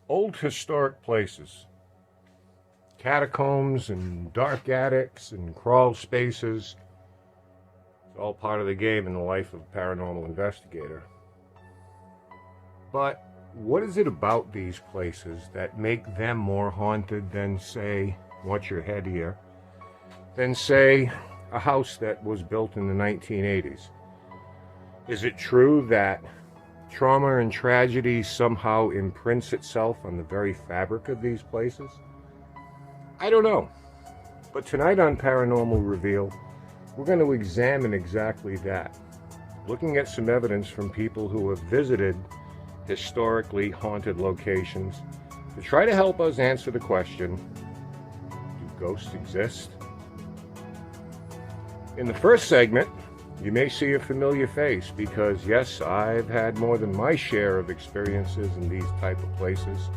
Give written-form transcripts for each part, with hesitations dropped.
Old historic places, catacombs and dark attics and crawl spaces. It's all part of the game in the life of a paranormal investigator. But what is it about these places that make them more haunted than, say, watch your head here, than, say, a house that was built in the 1980s? Is it true that trauma and tragedy somehow imprints itself on the very fabric of these places? I don't know. But tonight on Paranormal Reveal, we're going to examine exactly that, looking at some evidence from people who have visited historically haunted locations to try to help us answer the question, do ghosts exist? In the first segment, you may see a familiar face because, yes, I've had more than my share of experiences in these type of places.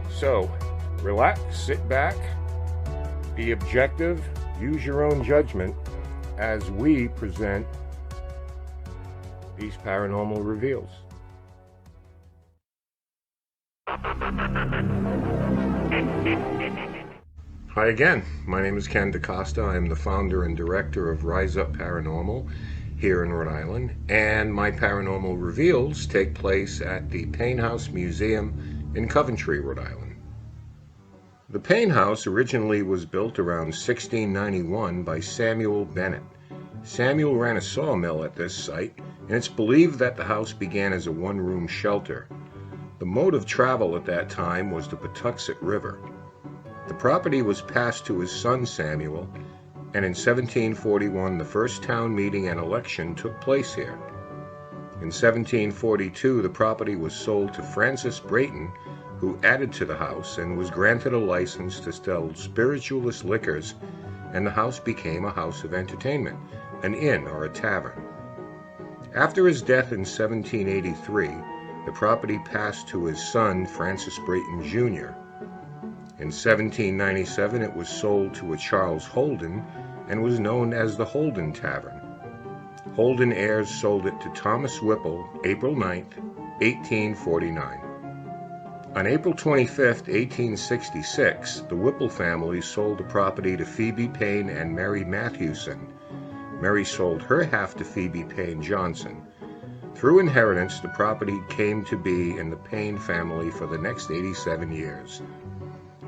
So, relax, sit back, be objective, use your own judgment as we present these paranormal reveals. Hi again, my name is Ken DaCosta. I am the founder and director of Rise Up Paranormal here in Rhode Island, and my paranormal reveals take place at the Payne House Museum in Coventry, Rhode Island. The Payne House originally was built around 1691 by Samuel Bennett. Samuel ran a sawmill at this site, and it's believed that the house began as a one-room shelter. The mode of travel at that time was the Patuxent River. The property was passed to his son Samuel, and in 1741 the first town meeting and election took place here. In 1742 the property was sold to Francis Brayton, who added to the house and was granted a license to sell spiritualist liquors, and the house became a house of entertainment, an inn or a tavern. After his death in 1783, the property passed to his son Francis Brayton Jr. In 1797 it was sold to a Charles Holden and was known as the Holden Tavern. Holden heirs sold it to Thomas Whipple April 9, 1849. On April 25, 1866, the Whipple family sold the property to Phoebe Payne and Mary Mathewson. Mary sold her half to Phoebe Payne Johnson. Through inheritance, the property came to be in the Payne family for the next 87 years.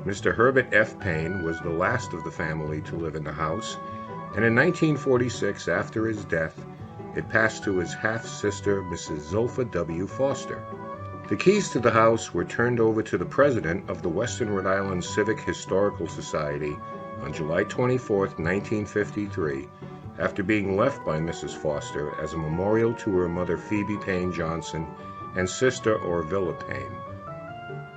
Mr. Herbert F. Payne was the last of the family to live in the house, and in 1946, after his death, it passed to his half-sister, Mrs. Zilpha W. Foster. The keys to the house were turned over to the president of the Western Rhode Island Civic Historical Society on July 24, 1953, after being left by Mrs. Foster as a memorial to her mother Phoebe Payne Johnson and sister Orvilla Payne.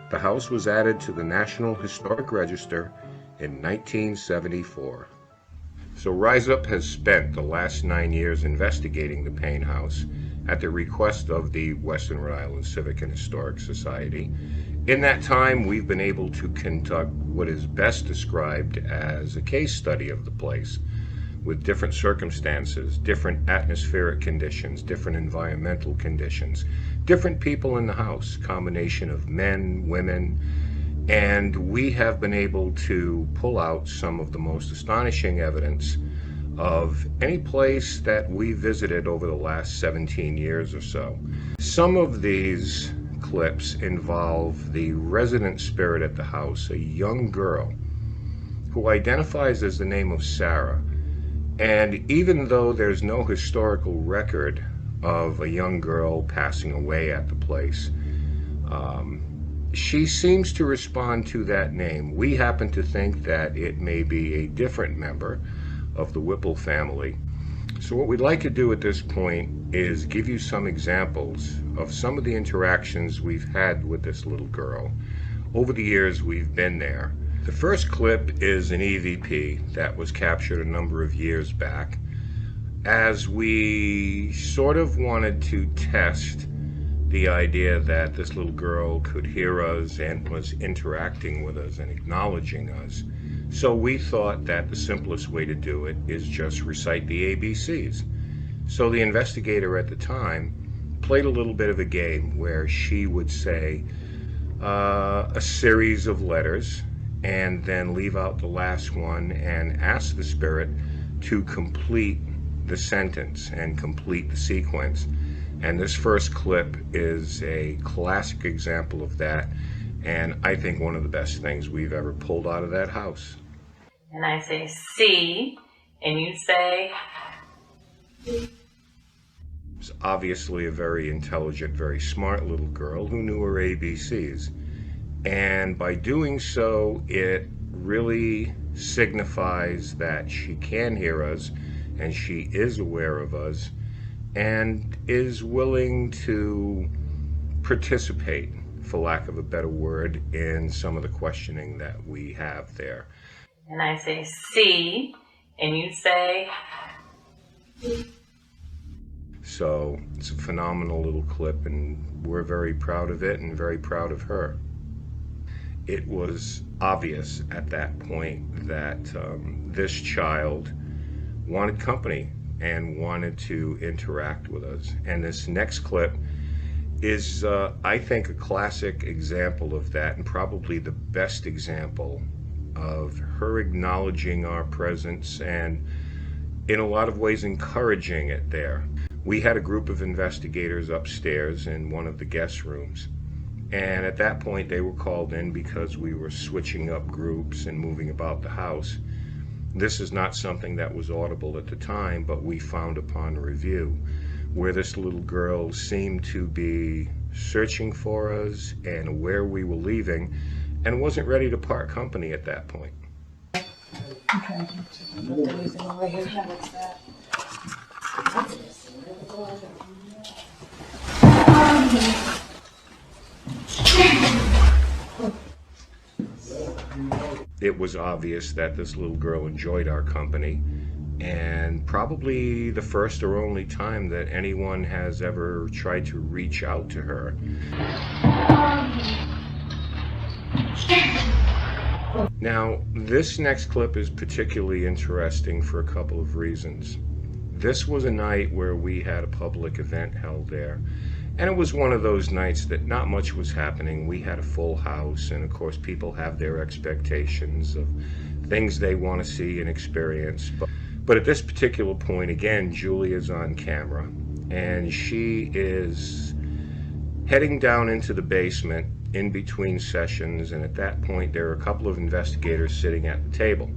The house was added to the National Historic Register in 1974. So Rise Up has spent the last 9 years investigating the Payne House at the request of the Western Rhode Island Civic and Historic Society. In that time, we've been able to conduct what is best described as a case study of the place, with different circumstances, different atmospheric conditions, different environmental conditions, different people in the house, combination of men, women, and we have been able to pull out some of the most astonishing evidence of any place that we visited over the last 17 years or so. Some of these clips involve the resident spirit at the house, a young girl who identifies as the name of Sarah. And even though there's no historical record of a young girl passing away at the place, she seems to respond to that name. We happen to think that it may be a different member of the Whipple family. So what we'd like to do at this point is give you some examples of some of the interactions we've had with this little girl over the years we've been there. The first clip is an EVP that was captured a number of years back as we sort of wanted to test the idea that this little girl could hear us and was interacting with us and acknowledging us. So we thought that the simplest way to do it is just recite the ABCs. So the investigator at the time played a little bit of a game where she would say, a series of letters and then leave out the last one and ask the spirit to complete the sentence and complete the sequence. And this first clip is a classic example of that, and I think one of the best things we've ever pulled out of that house. And I say C, and you say? It's obviously a very intelligent, very smart little girl who knew her ABCs. And by doing so, it really signifies that she can hear us and she is aware of us and is willing to participate, for lack of a better word, in some of the questioning that we have there. And I say C, and you say? So it's a phenomenal little clip, and we're very proud of it and very proud of her. It was obvious at that point that this child wanted company and wanted to interact with us. And this next clip is, I think, a classic example of that, and probably the best example of her acknowledging our presence and in a lot of ways encouraging it there. We had a group of investigators upstairs in one of the guest rooms, and at that point they were called in because we were switching up groups and moving about the house. This is not something that was audible at the time, but we found upon review where this little girl seemed to be searching for us and where we were leaving and wasn't ready to part company at that point. Okay. Over here. What's that? It was obvious that this little girl enjoyed our company, and probably the first or only time that anyone has ever tried to reach out to her. Now, this next clip is particularly interesting for a couple of reasons. This was a night where we had a public event held there, and it was one of those nights that not much was happening. We had a full house, and of course people have their expectations of things they want to see and experience. But at this particular point, again, Julia's on camera, and she is heading down into the basement in between sessions, and at that point there are a couple of investigators sitting at the table.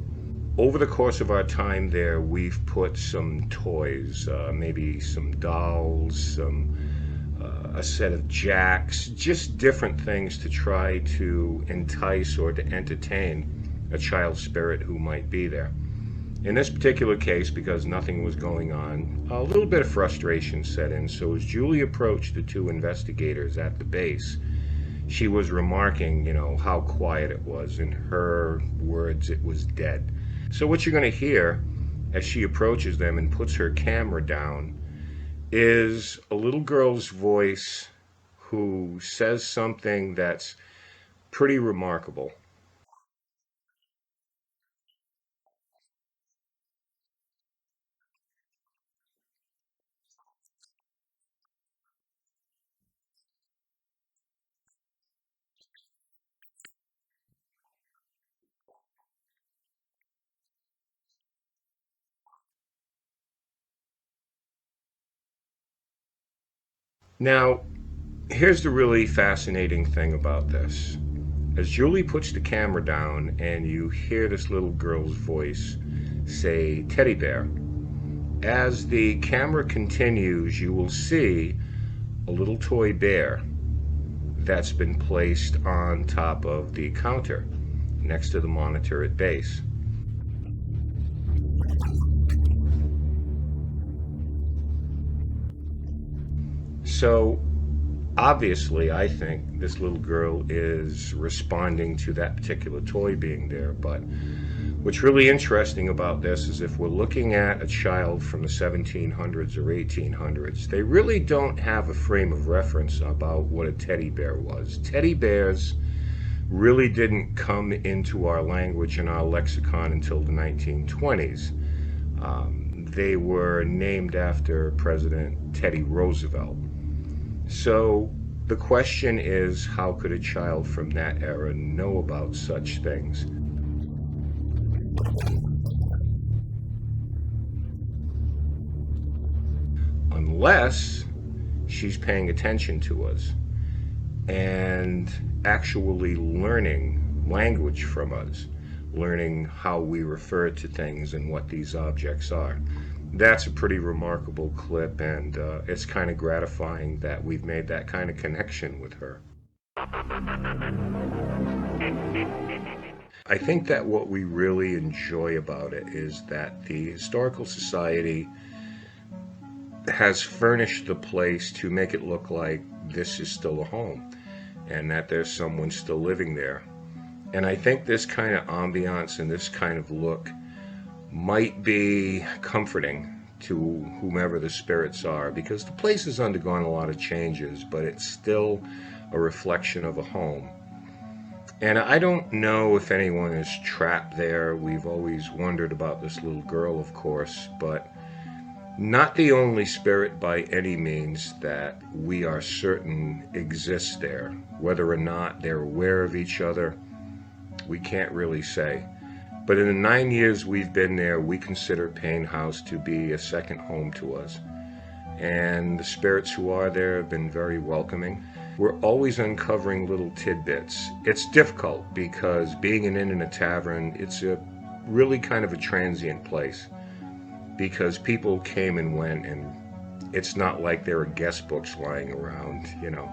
Over the course of our time there, we've put some toys, maybe some dolls, a set of jacks, just different things to try to entice or to entertain a child spirit who might be there. In this particular case, because nothing was going on, a little bit of frustration set in. So as Julie approached the two investigators at the base, she was remarking, how quiet it was. In her words, it was dead. So what you're going to hear as she approaches them and puts her camera down is a little girl's voice who says something that's pretty remarkable. Now, here's the really fascinating thing about this. As Julie puts the camera down and you hear this little girl's voice say teddy bear, as the camera continues, you will see a little toy bear that's been placed on top of the counter next to the monitor at base. So obviously, I think this little girl is responding to that particular toy being there, but what's really interesting about this is if we're looking at a child from the 1700s or 1800s, they really don't have a frame of reference about what a teddy bear was. Teddy bears really didn't come into our language and our lexicon until the 1920s. They were named after President Teddy Roosevelt. So The question is, how could a child from that era know about such things? Unless she's paying attention to us and actually learning language from us, learning how we refer to things and what these objects are. That's a pretty remarkable clip, and it's kind of gratifying that we've made that kind of connection with her. I think that what we really enjoy about it is that the Historical Society has furnished the place to make it look like this is still a home and that there's someone still living there. And I think this kind of ambiance and this kind of look might be comforting to whomever the spirits are, because the place has undergone a lot of changes, but it's still a reflection of a home. And I don't know if anyone is trapped there. We've always wondered about this little girl, of course, but not the only spirit by any means that we are certain exists there. Whether or not they're aware of each other, we can't really say. But in the 9 years we've been there, we consider Payne House to be a second home to us. And the spirits who are there have been very welcoming. We're always uncovering little tidbits. It's difficult because being an inn and a tavern, it's a really kind of a transient place, because people came and went, and it's not like there are guest books lying around, you know.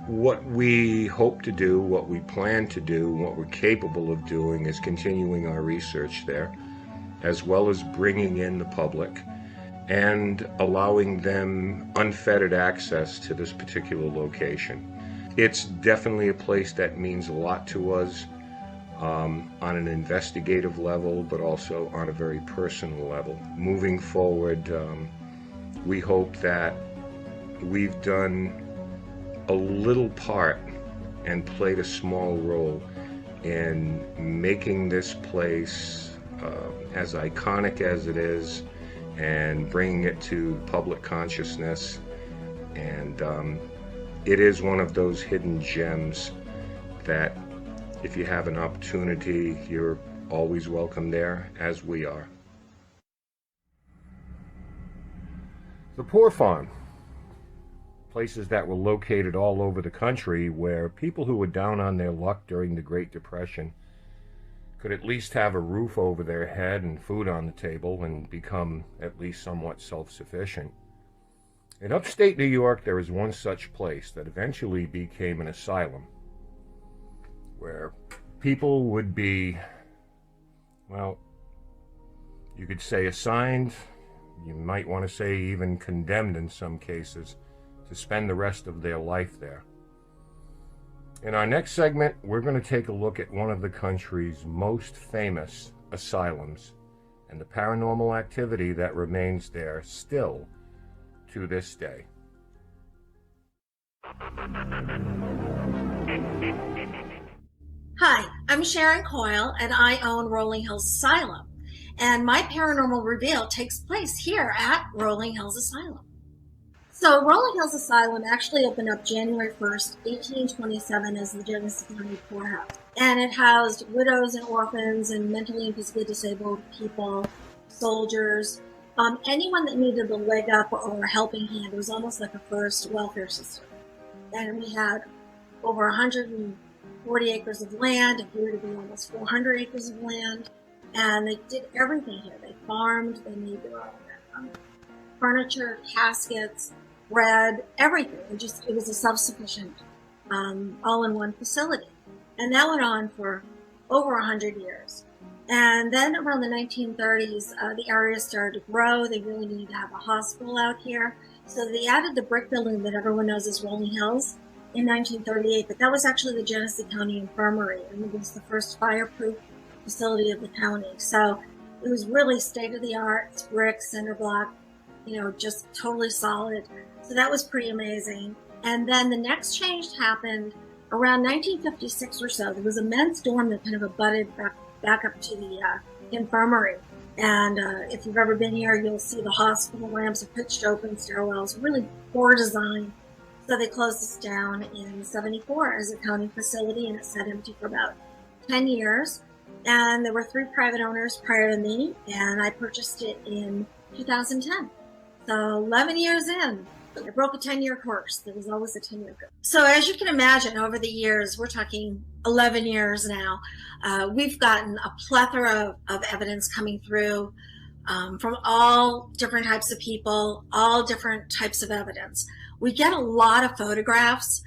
What we hope to do, what we plan to do, what we're capable of doing is continuing our research there, as well as bringing in the public and allowing them unfettered access to this particular location. It's definitely a place that means a lot to us on an investigative level, but also on a very personal level. Moving forward, we hope that we've done a little part and played a small role in making this place as iconic as it is, and bringing it to public consciousness. And it is one of those hidden gems that if you have an opportunity, you're always welcome there, as we are. The Poor Farm. Places that were located all over the country where people who were down on their luck during the Great Depression could at least have a roof over their head and food on the table and become at least somewhat self-sufficient. In upstate New York, there is one such place that eventually became an asylum, where people would be, well, you could say assigned, you might want to say even condemned in some cases, to spend the rest of their life there. In our next segment, we're going to take a look at one of the country's most famous asylums and the paranormal activity that remains there still to this day. Hi, I'm Sharon Coyle, and I own Rolling Hills Asylum. And my paranormal reveal takes place here at Rolling Hills Asylum. So Rolling Hills Asylum actually opened up January 1st, 1827 as the Gettysburg County Poorhouse. And it housed widows and orphans and mentally and physically disabled people, soldiers, anyone that needed a leg up or a helping hand. It was almost like a first welfare system. And we had over 140 acres of land. It grew to be almost 400 acres of land. And they did everything here. They farmed, they made their own furniture, caskets, bread, everything. It was a self-sufficient, all-in-one facility. And that went on for over 100 years. And then around the 1930s, the area started to grow. They really needed to have a hospital out here. So they added the brick building that everyone knows as Rolling Hills in 1938. But that was actually the Genesee County Infirmary, and it was the first fireproof facility of the county. So it was really state-of-the-art. It's brick, cinder block, just totally solid. So that was pretty amazing. And then the next change happened around 1956 or so. There was a men's dorm that kind of abutted back up to the infirmary. And if you've ever been here, you'll see the hospital ramps are pitched open, stairwells, really poor design. So they closed us down in '74 as a county facility, and it sat empty for about 10 years. And there were 3 private owners prior to me, and I purchased it in 2010. So 11 years in, I broke a 10-year course. There was always a 10-year course. So as you can imagine, over the years, we're talking 11 years now, we've gotten a plethora of evidence coming through from all different types of people, all different types of evidence. We get a lot of photographs,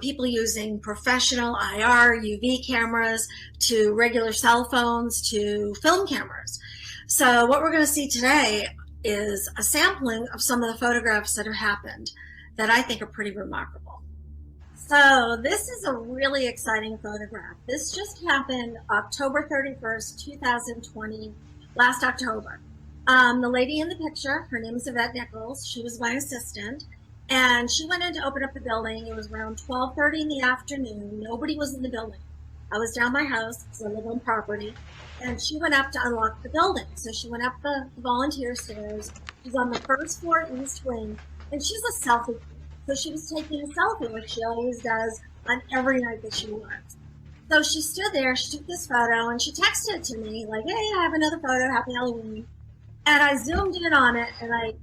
people using professional IR, UV cameras, to regular cell phones, to film cameras. So what we're going to see today is a sampling of some of the photographs that have happened that I think are pretty remarkable. So this is a really exciting photograph. This just happened October 31st, 2020, last October. The lady in the picture, her name is Yvette Nichols. She was my assistant, and she went in to open up the building. It was around 12:30 in the afternoon. Nobody was in the building. I was down my house because I live on property, and she went up to unlock the building. So she went up the volunteer stairs. She's on the first floor east wing, and she's a selfie queen. So she was taking a selfie, like she always does on every night that she works. So she stood there, she took this photo, and she texted it to me, like, hey, I have another photo, happy Halloween. And I zoomed in on it, and I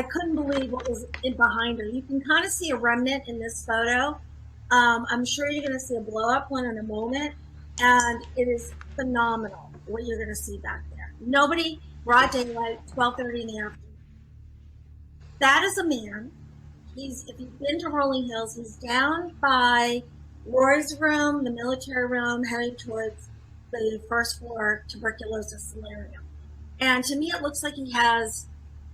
couldn't believe what was in behind her. You can kind of see a remnant in this photo. I'm sure you're going to see a blow-up one in a moment, and it is phenomenal what you're going to see back there. Nobody, broad daylight, 12:30 in the afternoon. That is a man. If you've been to Rolling Hills, he's down by Roy's room, the military room, heading towards the first floor tuberculosis solarium. And to me, it looks like he has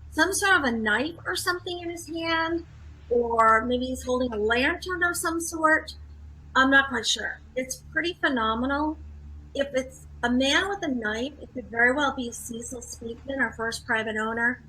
some sort of a knife or something in his hand, or maybe he's holding a lantern of some sort. I'm not quite sure. It's pretty phenomenal. If it's a man with a knife, it could very well be Cecil Speakman, our first private owner.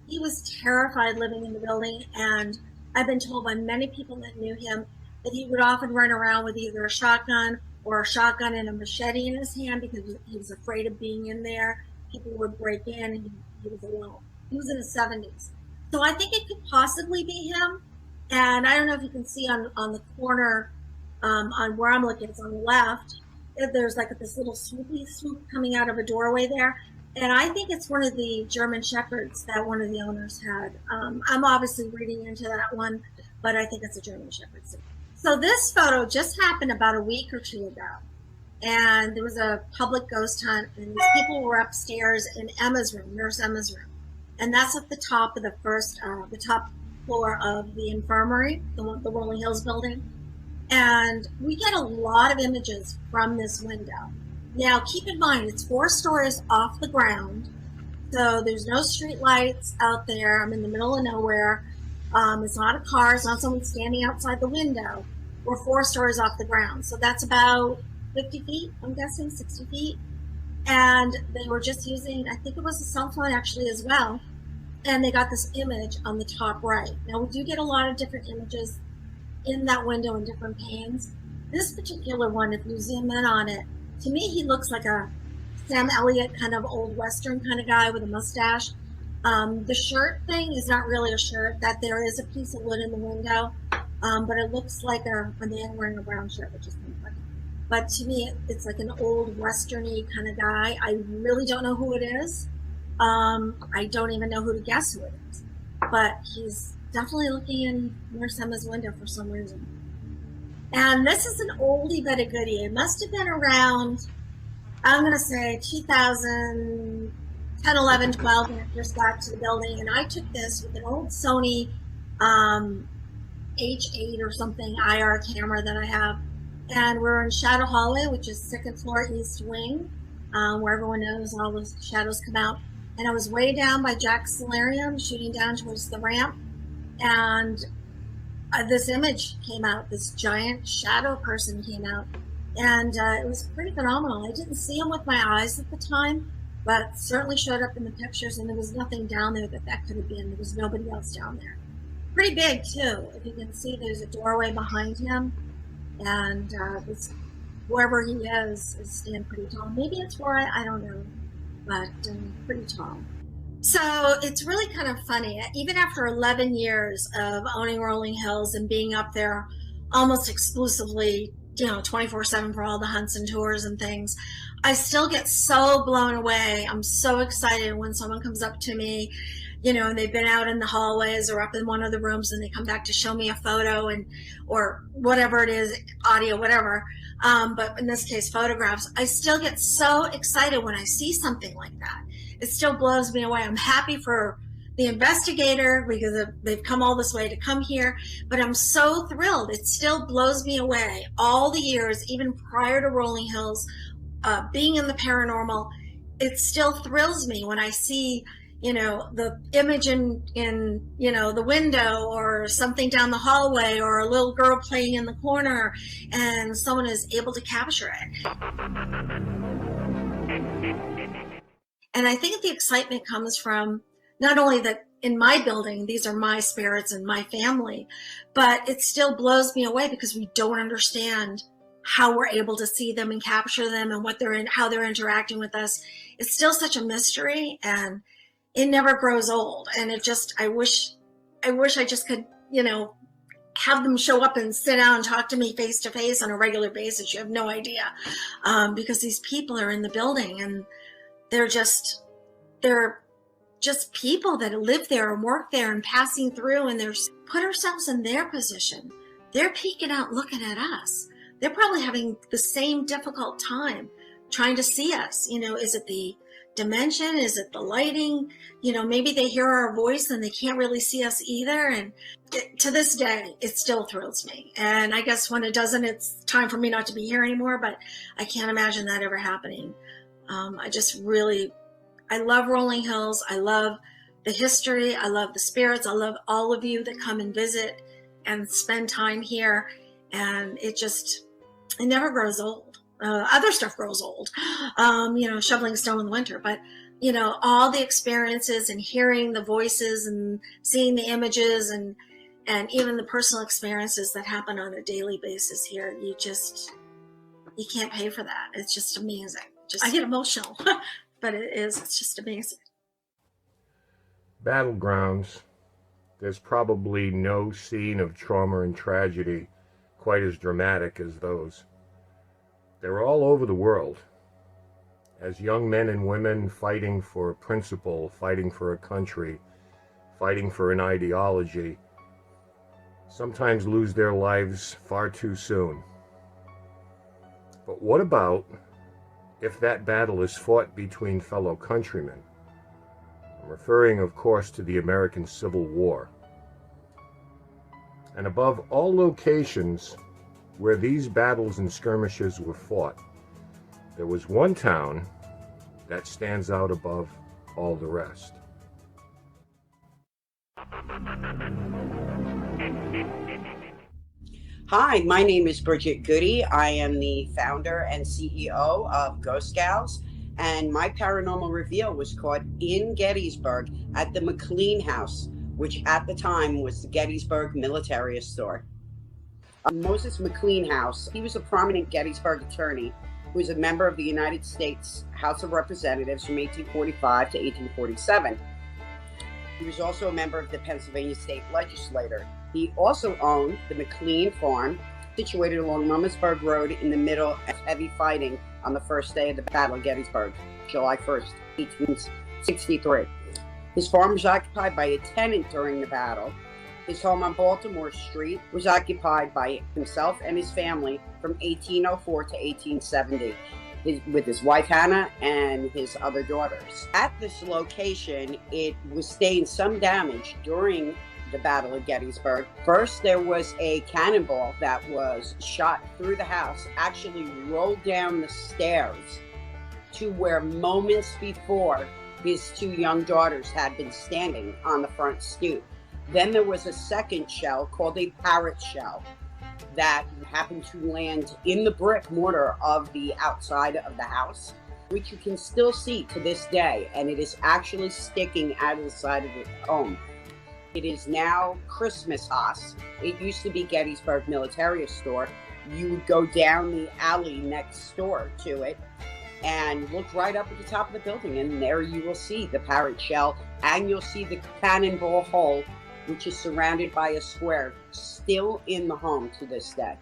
He was terrified living in the building, and I've been told by many people that knew him that he would often run around with either a shotgun or a shotgun and a machete in his hand because he was afraid of being in there. People would break in, and he was alone. He was in his 70s. So I think it could possibly be him. And I don't know if you can see on the corner, on where I'm looking, it's on the left, there's like this little swoopy swoop coming out of a doorway there. And I think it's one of the German Shepherds that one of the owners had. I'm obviously reading into that one, but I think it's a German Shepherd. So this photo just happened about a week or two ago. And there was a public ghost hunt, and these people were upstairs in Emma's room, Nurse Emma's room. And that's at the top of the top floor of the infirmary, the Rolling Hills building. And we get a lot of images from this window. Now, keep in mind, it's 4 stories off the ground, so there's no street lights out there. I'm in the middle of nowhere. It's not a car. It's not someone standing outside the window. We're 4 stories off the ground, so that's about 50 feet, I'm guessing, 60 feet. And they were just using, I think it was a cell phone actually as well, and they got this image on the top right. Now, we do get a lot of different images in that window in different panes. This particular one, if you zoom in on it, to me, he looks like a Sam Elliott kind of old Western kind of guy with a mustache. The shirt thing is not really a shirt. That there is a piece of wood in the window, but it looks like a man wearing a brown shirt, which is kind of funny. But to me, it's like an old Western-y kind of guy. I really don't know who it is. I don't even know who to guess who it is. But he's definitely looking in Nurse Emma's window for some reason. And this is an oldie but a goodie. It must have been around, I'm going to say 2010, 11, 12 when I first got to the building. And I took this with an old Sony H8 or something IR camera that I have. And we're in Shadow Hallway, which is 2nd floor east wing, where everyone knows all the shadows come out. And I was way down by Jack's solarium, shooting down towards the ramp. And this image came out, this giant shadow person came out, and it was pretty phenomenal. I didn't see him with my eyes at the time, but certainly showed up in the pictures, and there was nothing down there that could have been. There was nobody else down there. Pretty big, too. If you can see, there's a doorway behind him, and wherever he is standing pretty tall. Maybe it's Roy, I don't know, but pretty tall. So it's really kind of funny. Even after 11 years of owning Rolling Hills and being up there almost exclusively, 24/7 for all the hunts and tours and things, I still get so blown away. I'm so excited when someone comes up to me, and they've been out in the hallways or up in one of the rooms and they come back to show me a photo or whatever it is, audio, whatever. But in this case, photographs. I still get so excited when I see something like that. It still blows me away. I'm happy for the investigator because they've come all this way to come here, but I'm so thrilled. It still blows me away. All the years, even prior to Rolling Hills, being in the paranormal, it still thrills me when I see, the image in the window or something down the hallway or a little girl playing in the corner and someone is able to capture it. And I think the excitement comes from not only that in my building, these are my spirits and my family, but it still blows me away because we don't understand how we're able to see them and capture them and how they're interacting with us. It's still such a mystery, and it never grows old. And I wish I just could, have them show up and sit down and talk to me face to face on a regular basis. You have no idea, because these people are in the building and they're just people that live there and work there and passing through, and they're put ourselves in their position. They're peeking out, looking at us. They're probably having the same difficult time trying to see us. Is it the dimension? Is it the lighting? Maybe they hear our voice and they can't really see us either. And to this day, it still thrills me. And I guess when it doesn't, it's time for me not to be here anymore, but I can't imagine that ever happening. I love Rolling Hills. I love the history. I love the spirits. I love all of you that come and visit and spend time here. And it never grows old. Other stuff grows old, shoveling snow in the winter. But, all the experiences and hearing the voices and seeing the images and even the personal experiences that happen on a daily basis here, you can't pay for that. It's just amazing. I get emotional, but it's just amazing. Battlegrounds. There's probably no scene of trauma and tragedy quite as dramatic as those. They're all over the world. As young men and women fighting for a principle, fighting for a country, fighting for an ideology, sometimes lose their lives far too soon. But what about if that battle is fought between fellow countrymen? I'm referring, of course, to the American Civil War. And above all locations where these battles and skirmishes were fought, there was one town that stands out above all the rest. Hi, my name is Bridget Goody. I am the founder and CEO of Ghost Gals, and my paranormal reveal was caught in Gettysburg at the McLean House, which at the time was the Gettysburg Military Store. Moses McLean House, he was a prominent Gettysburg attorney who was a member of the United States House of Representatives from 1845 to 1847. He was also a member of the Pennsylvania State Legislature. He also owned the McLean Farm, situated along Mummersburg Road in the middle of heavy fighting on the first day of the Battle of Gettysburg, July 1st, 1863. His farm was occupied by a tenant during the battle. His home on Baltimore Street was occupied by himself and his family from 1804 to 1870. With his wife Hannah and his other daughters. At this location, it sustained some damage during the Battle of Gettysburg. First, there was a cannonball that was shot through the house, actually rolled down the stairs to where moments before his two young daughters had been standing on the front stoop. Then there was a second shell called a parrot shell that happened to land in the brick mortar of the outside of the house, which you can still see to this day, and it is actually sticking out of the side of the home. It is now Christmas Haas. It used to be Gettysburg Military Store. You would go down the alley next door to it and look right up at the top of the building, and there you will see the parrot shell and you'll see the cannonball hole, which is surrounded by a square, still in the home to this day.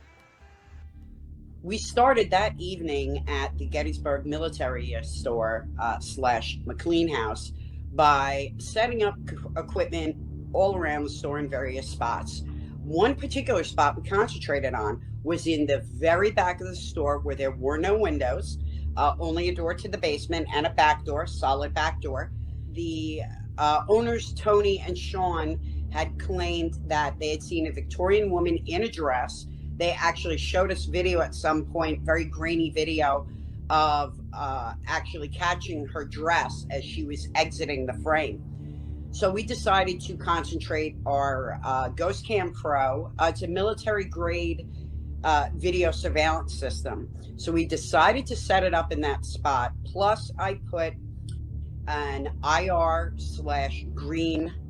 We started that evening at the Gettysburg military store slash McLean House by setting up equipment all around the store in various spots. One particular spot we concentrated on was in the very back of the store where there were no windows, only a door to the basement and a back door, solid back door. The owners, Tony and Sean, had claimed that they had seen a Victorian woman in a dress. They actually showed us video at some point, very grainy video of actually catching her dress as she was exiting the frame. So we decided to concentrate our Ghost Cam Pro. It's a military grade video surveillance system. So we decided to set it up in that spot. Plus I put an IR/green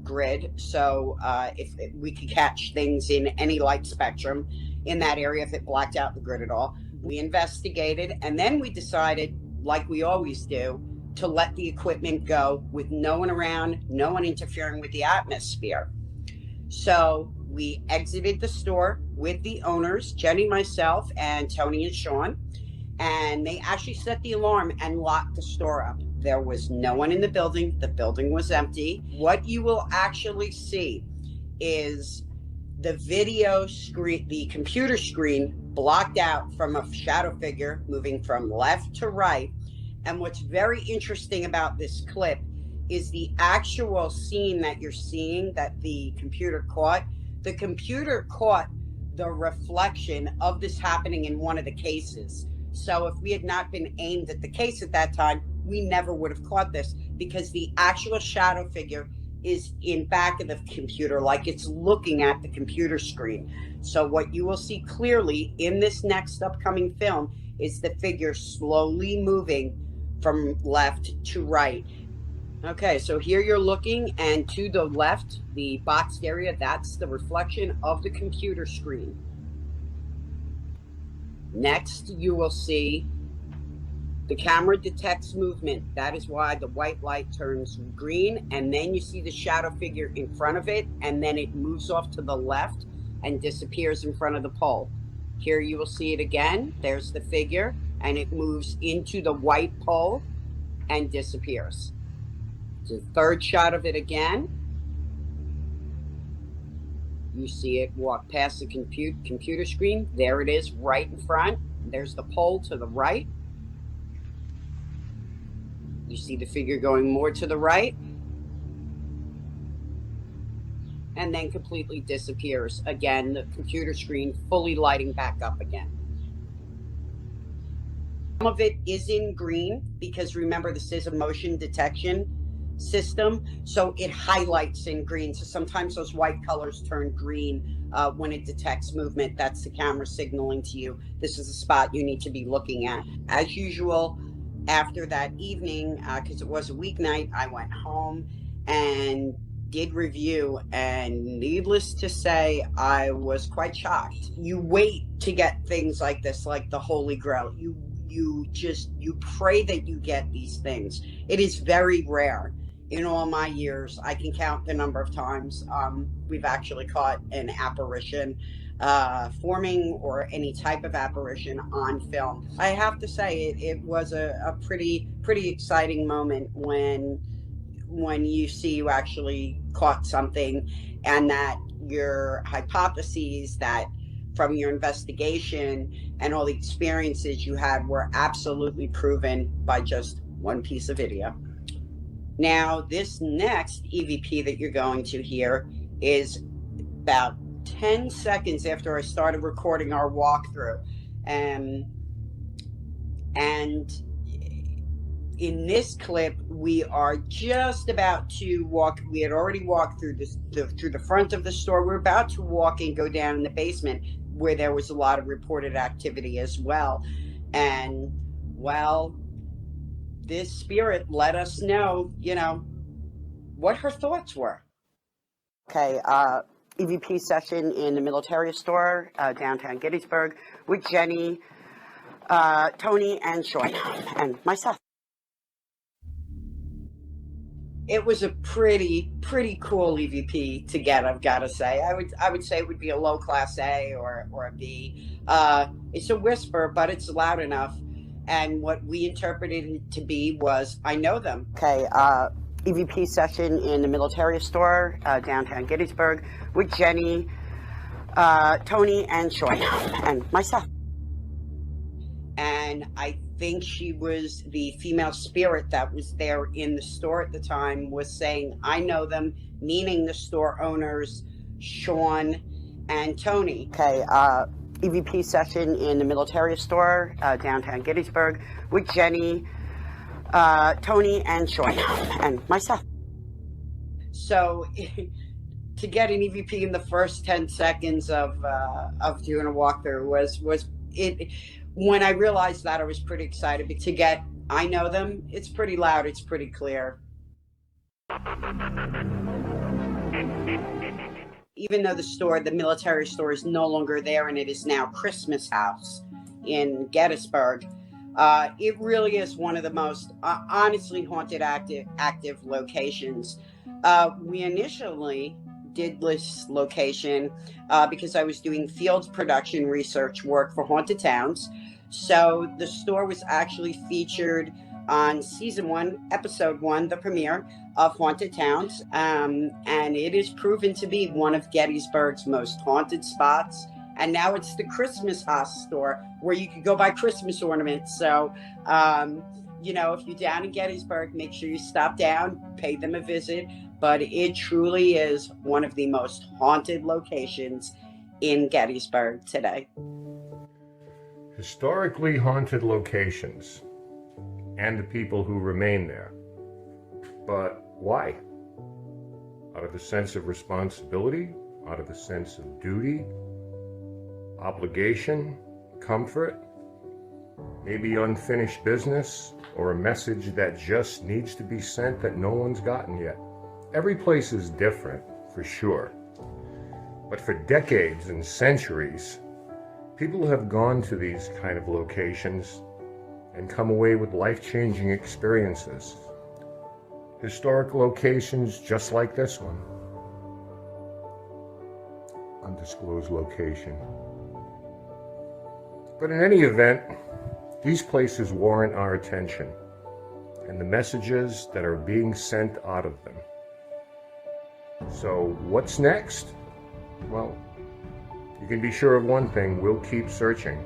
grid. So if we could catch things in any light spectrum in that area, if it blacked out the grid at all. We investigated, and then we decided, like we always do, to let the equipment go with no one around, no one interfering with the atmosphere. So we exited the store with the owners, Jenny, myself, and Tony and Sean, and they actually set the alarm and locked the store up. There was no one in the building. The building was empty. What you will actually see is the video screen, the computer screen blocked out from a shadow figure moving from left to right. And what's very interesting about this clip is the actual scene that you're seeing that the computer caught. The computer caught the reflection of this happening in one of the cases. So if we had not been aimed at the case at that time, we never would have caught this, because the actual shadow figure is in back of the computer, like it's looking at the computer screen. So what you will see clearly in this next upcoming film is the figure slowly moving from left to right. Okay, so here you're looking, and to the left, the boxed area, that's the reflection of the computer screen. Next, you will see the camera detects movement. That is why the white light turns green, and then you see the shadow figure in front of it, and then it moves off to the left and disappears in front of the pole. Here you will see it again. There's the figure, and it moves into the white pole and disappears. The third shot of it again. You see it walk past the computer screen. There it is, right in front. There's the pole to the right. You see the figure going more to the right, and then completely disappears. Again, the computer screen fully lighting back up again. Some of it is in green because remember, this is a motion detection system, so it highlights in green. So sometimes those white colors turn green when it detects movement. That's the camera signaling to you, this is a spot you need to be looking at. As usual, after that evening, because it was a weeknight, I went home and did review, and needless to say, I was quite shocked. You wait to get things like this, like the Holy Grail. You pray that you get these things. It is very rare. In all my years, I can count the number of times we've actually caught an apparition forming, or any type of apparition on film. I have to say it was a pretty exciting moment when you see you actually caught something, and that your hypotheses that from your investigation and all the experiences you had were absolutely proven by just one piece of video. Now, this next EVP that you're going to hear is about 10 seconds after I started recording our walkthrough. And in this clip, we are just about to walk. We had already walked through through the front of the store. We're about to walk and go down in the basement where there was a lot of reported activity as well. And, well, this spirit let us know, what her thoughts were. Okay, EVP session in the military store, downtown Gettysburg, with Jenny, Tony, and Sean, and myself. it was a pretty cool EVP to get. I've got to say, I would say it would be a low class A or a B. It's a whisper, but it's loud enough. And what we interpreted it to be was, I know them. Okay, EVP session in the military store downtown Gettysburg with Jenny, Tony, and Troy, and myself. And I think she was the female spirit that was there in the store at the time, was saying, I know them, meaning the store owners, Sean and Tony. Okay, EVP session in the military store downtown Gettysburg with Jenny, Tony, and Troy, and myself. So to get an EVP in the first 10 seconds of doing a walkthrough was it. When I realized that, I was pretty excited to get, I know them. It's pretty loud. It's pretty clear. Even though the military store is no longer there and it is now Christmas House in Gettysburg, it really is one of the most honestly haunted active locations. We initially did this location because I was doing field production research work for Haunted Towns. So the store was actually featured on season 1, episode 1, the premiere of Haunted Towns. And it is proven to be one of Gettysburg's most haunted spots. And now it's the Christmas House store where you can go buy Christmas ornaments. So, you know, if you're down in Gettysburg, make sure you stop down, pay them a visit. But it truly is one of the most haunted locations in Gettysburg today. Historically haunted locations and the people who remain there. But why? Out of a sense of responsibility, out of a sense of duty, obligation, comfort, maybe unfinished business, or a message that just needs to be sent that no one's gotten yet. Every place is different, for sure. But for decades and centuries, people have gone to these kind of locations and come away with life-changing experiences. Historic locations just like this one. Undisclosed location. But in any event, these places warrant our attention and the messages that are being sent out of them. So what's next? Well, you can be sure of one thing, we'll keep searching.